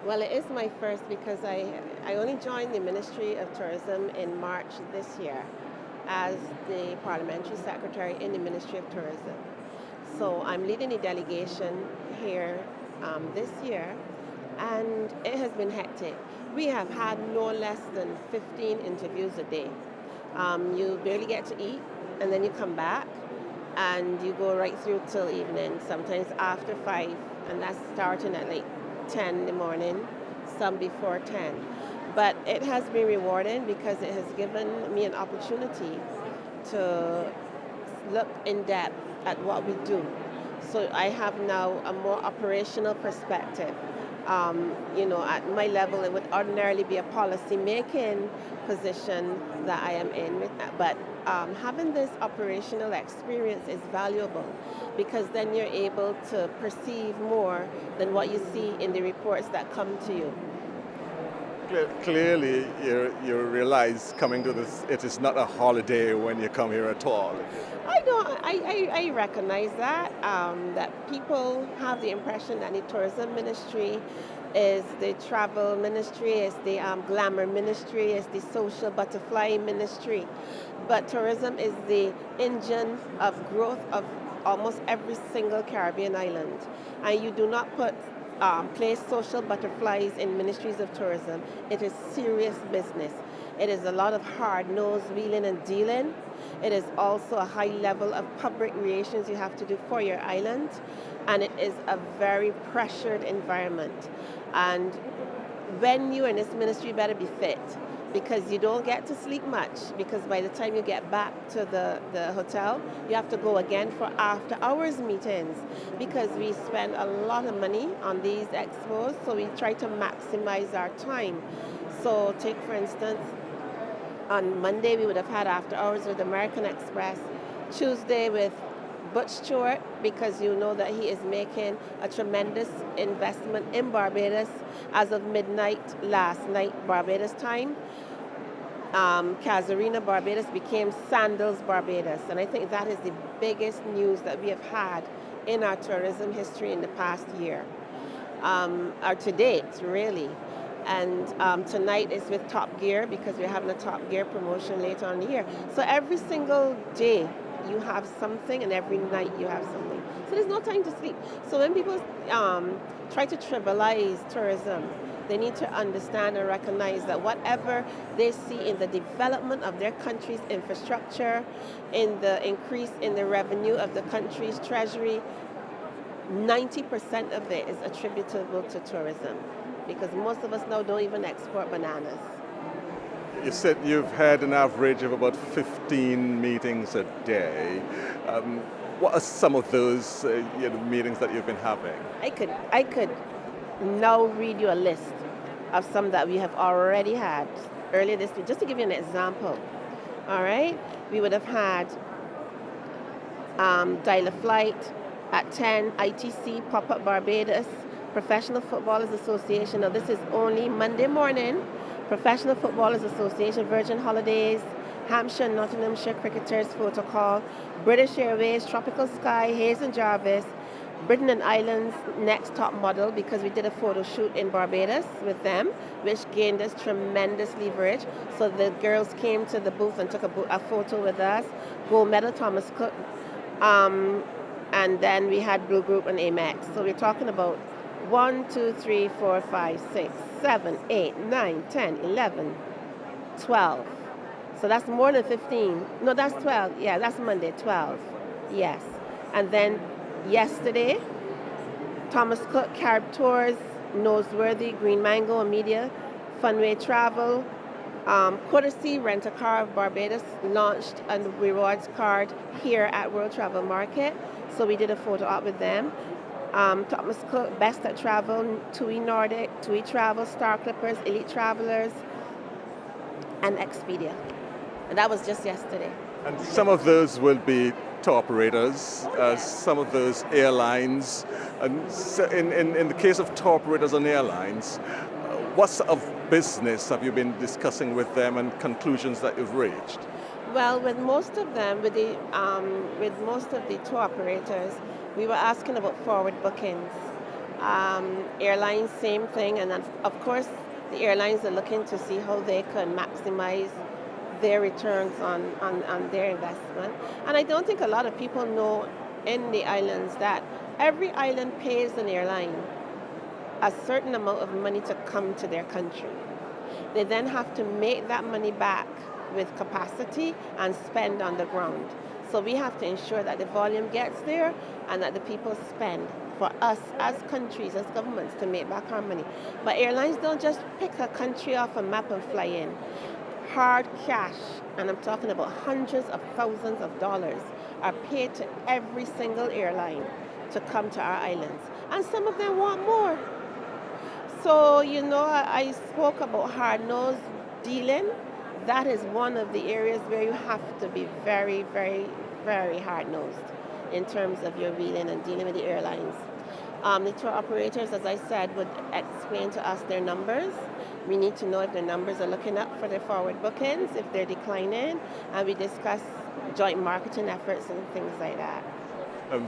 Well, it is my first because I only joined the Ministry of Tourism in March this year as the Parliamentary Secretary in the Ministry of Tourism. So I'm leading the delegation here this year, and it has been hectic. We have had no less than 15 interviews a day. You barely get to eat, and then you come back, and you go right through till evening, sometimes after 5, and that's starting at like 10 in the morning, some before 10. But it has been rewarding because it has given me an opportunity to look in depth at what we do. So I have now a more operational perspective. At my level, it would ordinarily be a policy making position that I am in, but having this operational experience is valuable because then you're able to perceive more than what you see in the reports that come to you. Clearly, you realize coming to this, it is not a holiday when you come here at all. I don't. I recognize that people have the impression that the tourism ministry is the travel ministry, is the glamour ministry, is the social butterfly ministry, but tourism is the engine of growth of almost every single Caribbean island, and you do not place social butterflies in ministries of tourism. It is serious business. It is a lot of hard-nosed wheeling and dealing. It is also a high level of public relations you have to do for your island, and it is a very pressured environment. And when you're in this ministry, you better be fit because you don't get to sleep much because by the time you get back to the hotel, you have to go again for after hours meetings because we spend a lot of money on these expos, so we try to maximize our time. So take for instance, on Monday we would have had after hours with American Express, Tuesday with Butch Stewart because you know that he is making a tremendous investment in Barbados as of midnight last night Barbados time. Casuarina Barbados became Sandals Barbados, and I think that is the biggest news that we have had in our tourism history in the past year, or to date really. And tonight is with Top Gear because we're having a Top Gear promotion later on in the year. So every single day you have something, and every night you have something. So there's no time to sleep. So when people try to trivialize tourism, they need to understand and recognize that whatever they see in the development of their country's infrastructure, in the increase in the revenue of the country's treasury, 90% of it is attributable to tourism because most of us now don't even export bananas. You said you've had an average of about 15 meetings a day. What are some of those meetings that you've been having? I could now read you a list of some that we have already had earlier this week. Just to give you an example, all right? We would have had Dial a Flight at 10, ITC, Pop-Up Barbados, Professional Footballers Association. Now this is only Monday morning. Professional Footballers Association, Virgin Holidays, Hampshire and Nottinghamshire Cricketers Photo Call, British Airways, Tropical Sky, Hayes and Jarvis, Britain and Ireland's Next Top Model because we did a photo shoot in Barbados with them, which gained us tremendous leverage. So the girls came to the booth and took a photo with us. Gold medal, Thomas Cook. And then we had Blue Group and Amex. So we're talking about 1, 2, 3, 4, 5, 6, 7, 8, 9, 10, 11, 12. So that's more than 15. No, that's 12. Yeah, that's Monday, 12. Yes. And then yesterday, Thomas Cook, Carib Tours, Noseworthy, Green Mango and Media, Funway Travel, Courtesy Rent a Car of Barbados launched a rewards card here at World Travel Market. So we did a photo op with them. Thomas Cook, Best at Travel, TUI Nordic, TUI Travel, Star Clippers, Elite Travelers, and Expedia. And that was just yesterday. And some of those will be tour operators, some of those airlines. And so in the case of tour operators and airlines, what sort of business have you been discussing with them and conclusions that you've reached? Well, with most of them, with most of the tour operators, we were asking about forward bookings. Airlines, same thing. And then, of course, the airlines are looking to see how they can maximize their returns on their investment. And I don't think a lot of people know in the islands that every island pays an airline a certain amount of money to come to their country. They then have to make that money back with capacity and spend on the ground. So we have to ensure that the volume gets there and that the people spend for us as countries, as governments, to make back our money. But airlines don't just pick a country off a map and fly in. Hard cash, and I'm talking about hundreds of thousands of dollars, are paid to every single airline to come to our islands. And some of them want more. So, I spoke about hard-nosed dealing. That is one of the areas where you have to be very, very, very hard-nosed in terms of your dealing and dealing with the airlines. The tour operators, as I said, would explain to us their numbers. We need to know if their numbers are looking up for their forward bookings, if they're declining, and we discuss joint marketing efforts and things like that.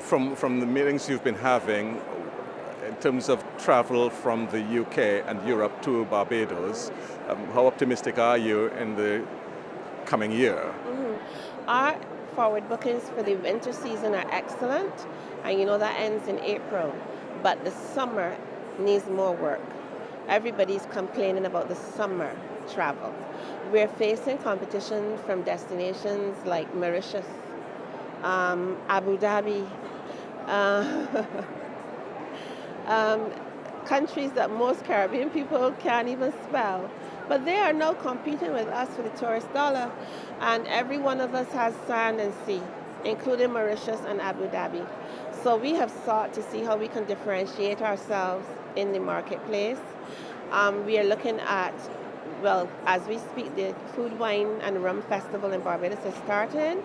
From the meetings you've been having, in terms of travel from the UK and Europe to Barbados, how optimistic are you in the coming year? Our forward bookings for the winter season are excellent, and that ends in April. But the summer needs more work. Everybody's complaining about the summer travel. We're facing competition from destinations like Mauritius, Abu Dhabi, countries that most Caribbean people can't even spell. But they are now competing with us for the tourist dollar. And every one of us has sand and sea, including Mauritius and Abu Dhabi. So we have sought to see how we can differentiate ourselves in the marketplace. We are looking at, as we speak, the Food, Wine and Rum Festival in Barbados has started.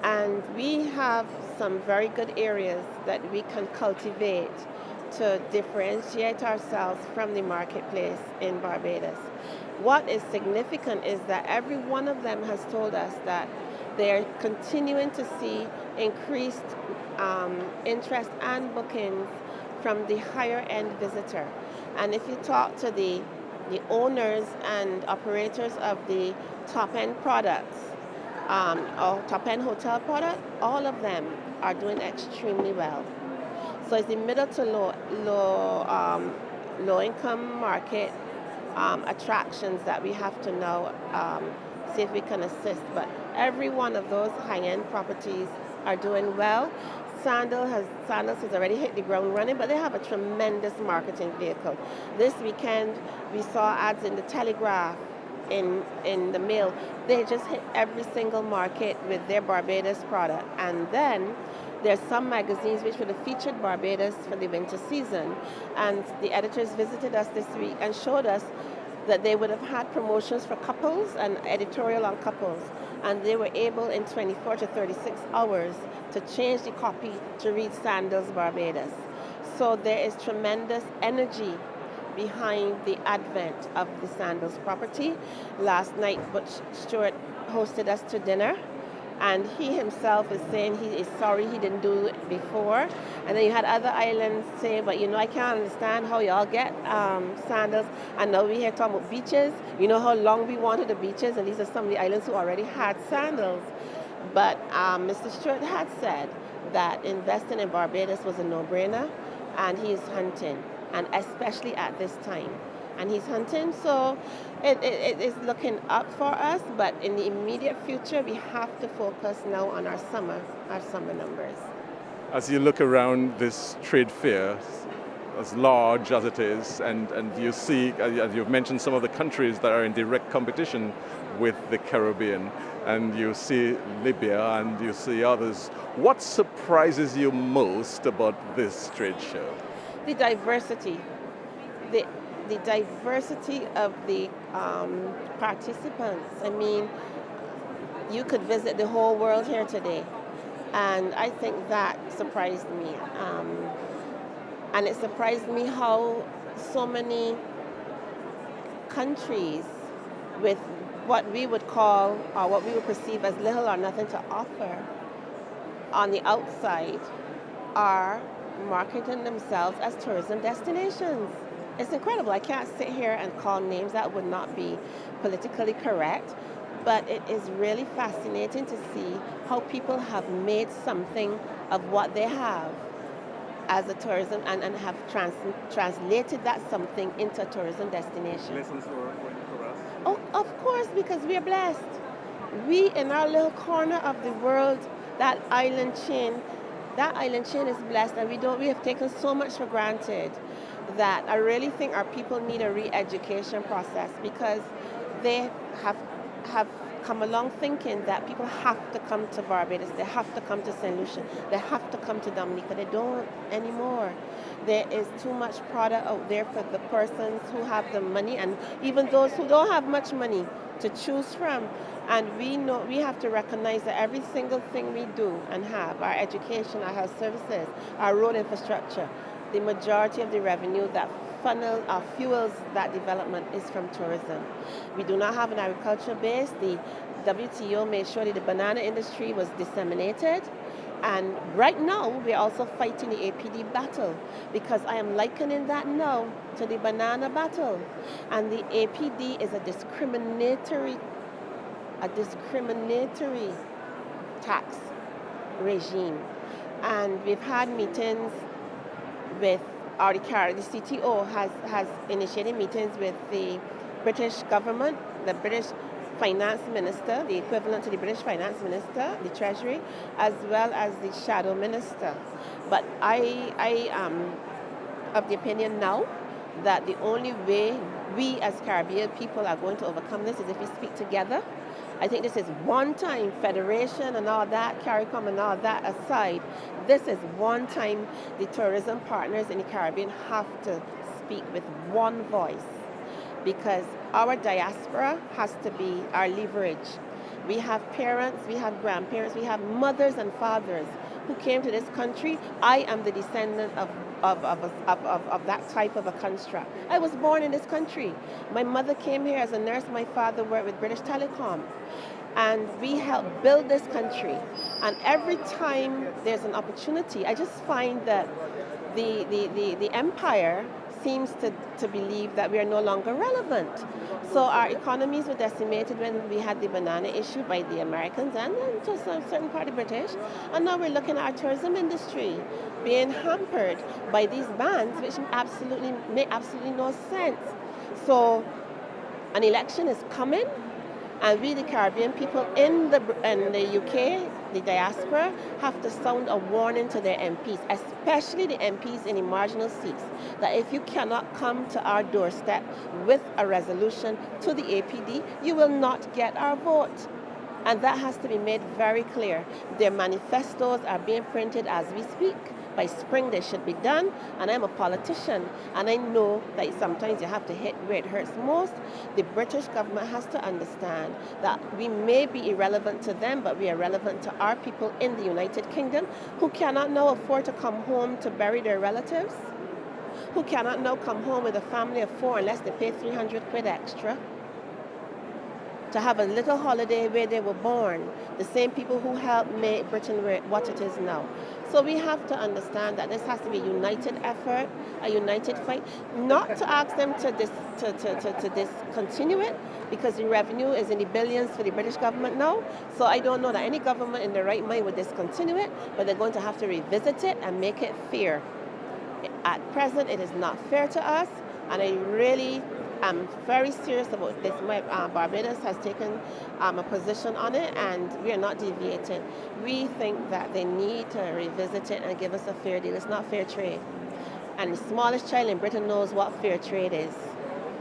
And we have some very good areas that we can cultivate to differentiate ourselves from the marketplace in Barbados. What is significant is that every one of them has told us that they're continuing to see increased interest and bookings from the higher end visitor. And if you talk to the owners and operators of the top end products, or top end hotel product, all of them are doing extremely well. So it's the middle to low income market attractions that we have to now see if we can assist. But every one of those high-end properties are doing well. Sandals has already hit the ground running, but they have a tremendous marketing vehicle. This weekend, we saw ads in the Telegraph, in the Mail. They just hit every single market with their Barbados product. And then there's some magazines which would have featured Barbados for the winter season. And the editors visited us this week and showed us that they would have had promotions for couples and editorial on couples. And they were able in 24 to 36 hours to change the copy to read Sandals Barbados. So there is tremendous energy behind the advent of the Sandals property. Last night, Butch Stewart hosted us to dinner, and he himself is saying he is sorry he didn't do it before. And then you had other islands say, but I can't understand how y'all get Sandals. And now we're here talking about beaches. You know how long we wanted the beaches, and these are some of the islands who already had Sandals. But Mr. Stewart had said that investing in Barbados was a no-brainer, and he is hunting, and especially at this time. And he's hunting, so it is looking up for us, but in the immediate future, we have to focus now on our summer numbers. As you look around this trade fair, as large as it is, and you see, as you've mentioned, some of the countries that are in direct competition with the Caribbean, and you see Libya and you see others, what surprises you most about this trade show? The diversity. The diversity of the participants. I mean, you could visit the whole world here today, and I think that surprised me. And it surprised me how so many countries with what we would call, or what we would perceive as little or nothing to offer on the outside, are marketing themselves as tourism destinations. It's incredible. I can't sit here and call names that would not be politically correct, but it is really fascinating to see how people have made something of what they have as a tourism and have translated that something into a tourism destination. Lessons for us. Oh, of course, because we are blessed. We in our little corner of the world, that island chain is blessed, and we have taken so much for granted that I really think our people need a re-education process, because they have come along thinking that people have to come to Barbados, they have to come to St. Lucia, they have to come to Dominica. They don't anymore. There is too much product out there for the persons who have the money, and even those who don't have much money to choose from. And we have to recognize that every single thing we do and have, our education, our health services, our road infrastructure, the majority of the revenue that fuels that development is from tourism. We do not have an agricultural base. The WTO made sure that the banana industry was disseminated. And right now, we're also fighting the APD battle, because I am likening that now to the banana battle. And the APD is a discriminatory tax regime. And we've had meetings with the CTO has initiated meetings with the British government, the British finance minister, the equivalent to the British finance minister, the treasury, as well as the shadow minister. But I am of the opinion now that the only way we as Caribbean people are going to overcome this is if we speak together. I think this is one time, federation and all that, CARICOM and all that aside, this is one time the tourism partners in the Caribbean have to speak with one voice, because our diaspora has to be our leverage. We have parents, we have grandparents, we have mothers and fathers who came to this country. I am the descendant of that type of a construct. I was born in this country. My mother came here as a nurse. My father worked with British Telecom. And we helped build this country. And every time there's an opportunity, I just find that the empire seems to believe that we are no longer relevant. So our economies were decimated when we had the banana issue by the Americans and to a certain part of the British. And now we're looking at our tourism industry being hampered by these bans, which make absolutely no sense. So an election is coming, and we, the Caribbean people in the UK, the diaspora, have to sound a warning to their MPs, especially the MPs in the marginal seats, that if you cannot come to our doorstep with a resolution to the APD, you will not get our vote. And that has to be made very clear. Their manifestos are being printed as we speak. By spring, they should be done. And I'm a politician, and I know that sometimes you have to hit where it hurts most. The British government has to understand that we may be irrelevant to them, but we are relevant to our people in the United Kingdom who cannot now afford to come home to bury their relatives, who cannot now come home with a family of 4 unless they pay 300 quid extra to have a little holiday where they were born, the same people who helped make Britain what it is now. So we have to understand that this has to be a united effort, a united fight, not to ask them to discontinue it, because the revenue is in the billions for the British government now. So I don't know that any government in their right mind would discontinue it, but they're going to have to revisit it and make it fair. At present, it is not fair to us, and I really I'm very serious about this. Barbados has taken a position on it, and we are not deviating. We think that they need to revisit it and give us a fair deal. It's not fair trade. And the smallest child in Britain knows what fair trade is.